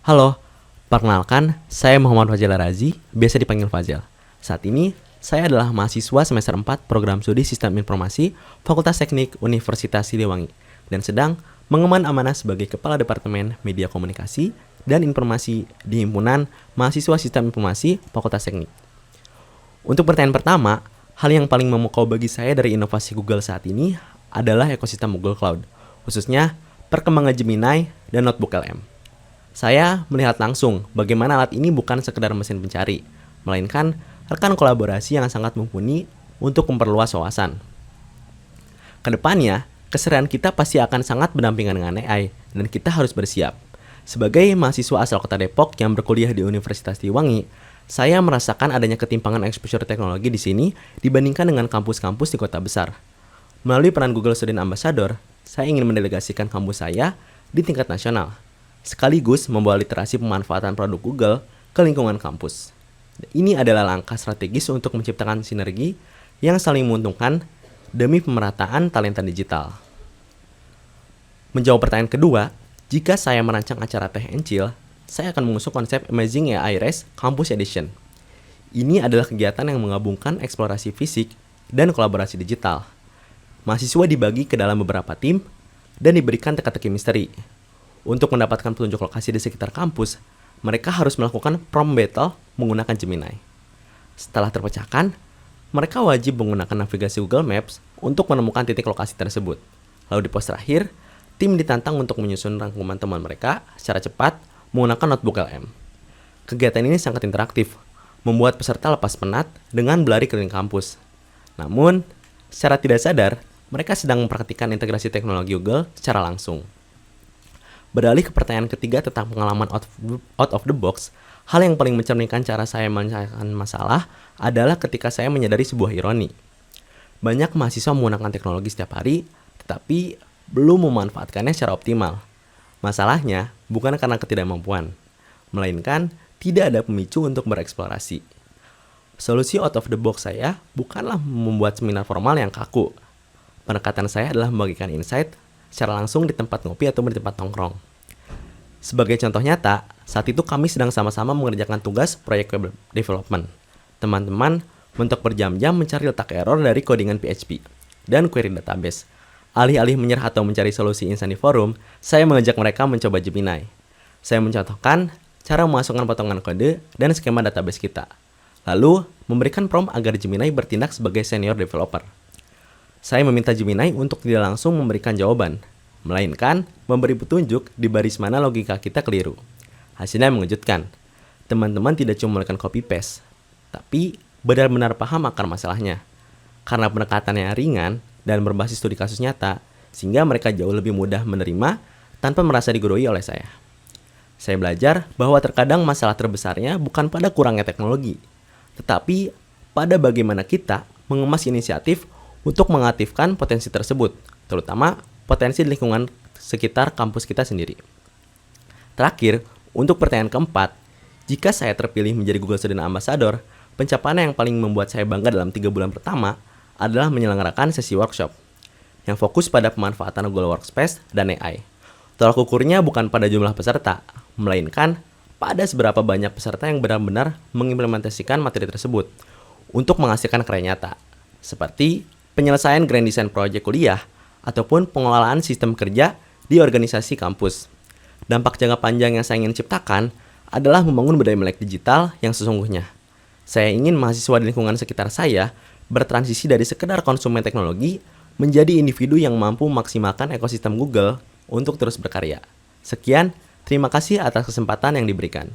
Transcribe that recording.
Halo, perkenalkan, saya Muhammad Fajal Razi, biasa dipanggil Fajal. Saat ini, saya adalah mahasiswa semester 4 Program Studi Sistem Informasi Fakultas Teknik Universitas Siliwangi dan sedang mengemban amanah sebagai Kepala Departemen Media Komunikasi dan Informasi di Himpunan Mahasiswa Sistem Informasi Fakultas Teknik. Untuk pertanyaan pertama, hal yang paling memukau bagi saya dari inovasi Google saat ini adalah ekosistem Google Cloud, khususnya perkembangan Gemini dan Notebook LM. Saya melihat langsung bagaimana alat ini bukan sekedar mesin pencari, melainkan rekan kolaborasi yang sangat mumpuni untuk memperluas wawasan. Kedepannya, keseharian kita pasti akan sangat berdampingan dengan AI, dan kita harus bersiap. Sebagai mahasiswa asal kota Depok yang berkuliah di Universitas Siliwangi, saya merasakan adanya ketimpangan exposure teknologi di sini dibandingkan dengan kampus-kampus di kota besar. Melalui peran Google Student Ambassador, saya ingin mendelegasikan kampus saya di tingkat nasional, sekaligus membawa literasi pemanfaatan produk Google ke lingkungan kampus. Ini adalah langkah strategis untuk menciptakan sinergi yang saling menguntungkan demi pemerataan talenta digital. Menjawab pertanyaan kedua, jika saya merancang acara Teh Encil, saya akan mengusung konsep Amazing AI Race Campus Edition. Ini adalah kegiatan yang menggabungkan eksplorasi fisik dan kolaborasi digital. Mahasiswa dibagi ke dalam beberapa tim dan diberikan teka-teki misteri. Untuk mendapatkan petunjuk lokasi di sekitar kampus, mereka harus melakukan prompt battle menggunakan Gemini. Setelah terpecahkan, mereka wajib menggunakan navigasi Google Maps untuk menemukan titik lokasi tersebut. Lalu di pos terakhir, tim ditantang untuk menyusun rangkuman teman mereka secara cepat menggunakan Notebook LM. Kegiatan ini sangat interaktif, membuat peserta lepas penat dengan berlari keliling kampus. Namun, secara tidak sadar, mereka sedang mempraktikkan integrasi teknologi Google secara langsung. Beralih ke pertanyaan ketiga tentang pengalaman out of the box, hal yang paling mencerminkan cara saya menyelesaikan masalah adalah ketika saya menyadari sebuah ironi. Banyak mahasiswa menggunakan teknologi setiap hari, tetapi belum memanfaatkannya secara optimal. Masalahnya bukan karena ketidakmampuan, melainkan tidak ada pemicu untuk bereksplorasi. Solusi out of the box saya bukanlah membuat seminar formal yang kaku. Pendekatan saya adalah membagikan insight secara langsung di tempat ngopi atau di tempat nongkrong. Sebagai contoh nyata, saat itu kami sedang sama-sama mengerjakan tugas proyek web development. Teman-teman mentok berjam-jam mencari letak error dari codingan PHP dan query database. Alih-alih menyerah atau mencari solusi instan di forum, saya mengajak mereka mencoba Gemini. Saya mencontohkan cara memasukkan potongan kode dan skema database kita. Lalu, memberikan prompt agar Gemini bertindak sebagai senior developer. Saya meminta Gemini untuk tidak langsung memberikan jawaban, melainkan memberi petunjuk di baris mana logika kita keliru. Hasilnya mengejutkan. Teman-teman tidak cuma melakukan copy-paste, tapi benar-benar paham akar masalahnya. Karena pendekatannya ringan dan berbasis studi kasus nyata, sehingga mereka jauh lebih mudah menerima tanpa merasa digurui oleh saya. Saya belajar bahwa terkadang masalah terbesarnya bukan pada kurangnya teknologi, tetapi pada bagaimana kita mengemas inisiatif untuk mengaktifkan potensi tersebut, terutama potensi di lingkungan sekitar kampus kita sendiri. Terakhir, untuk pertanyaan keempat, jika saya terpilih menjadi Google Student Ambassador, pencapaian yang paling membuat saya bangga dalam 3 bulan pertama adalah menyelenggarakan sesi workshop yang fokus pada pemanfaatan Google Workspace dan AI. Tolak ukurnya bukan pada jumlah peserta, melainkan pada seberapa banyak peserta yang benar-benar mengimplementasikan materi tersebut untuk menghasilkan karya nyata, seperti penyelesaian grand design project kuliah, ataupun pengelolaan sistem kerja di organisasi kampus. Dampak jangka panjang yang saya ingin ciptakan adalah membangun budaya melek digital yang sesungguhnya. Saya ingin mahasiswa di lingkungan sekitar saya bertransisi dari sekedar konsumen teknologi menjadi individu yang mampu memaksimalkan ekosistem Google untuk terus berkarya. Sekian, terima kasih atas kesempatan yang diberikan.